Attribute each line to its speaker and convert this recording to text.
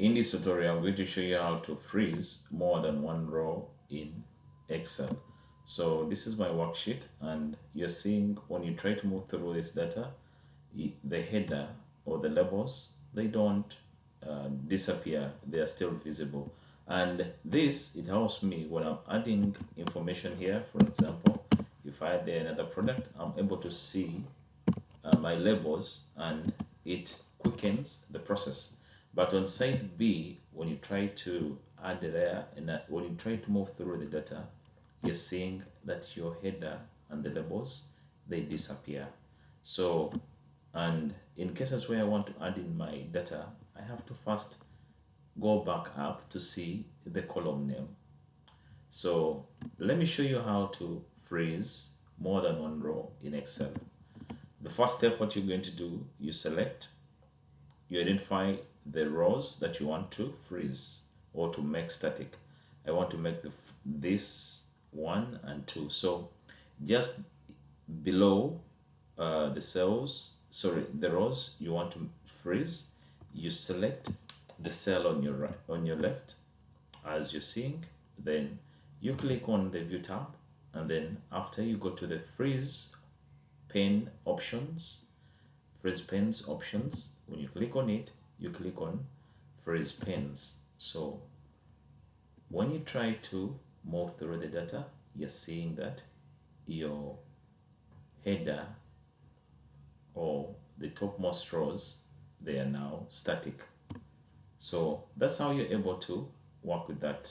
Speaker 1: In this tutorial, I'm going to show you how to freeze more than one row in Excel. So this is my worksheet, and you're seeing when you try to move through this data, the header or the labels, they don't disappear, they are still visible. And this, it helps me when I'm adding information here. For example, if I add another product, I'm able to see my labels, and it quickens the process. But on side B, when you try to add there and when you try to move through the data, you're seeing that your header and the labels, they disappear. So, and in cases where I want to add in my data, I have to first go back up to see the column name. So let me show you how to freeze more than one row in Excel. The first step, what you're going to do, you identify the rows that you want to freeze or to make static. I want to make this 1 and 2. So just below the the rows you want to freeze, you select the cell on your right, on your left, as you're seeing. Then you click on the View tab, and then after you go to the freeze pane options, when you click on it, you click on freeze panes. So when you try to move through the data, you're seeing that your header or the topmost rows, they are now static. So that's how you're able to work with that.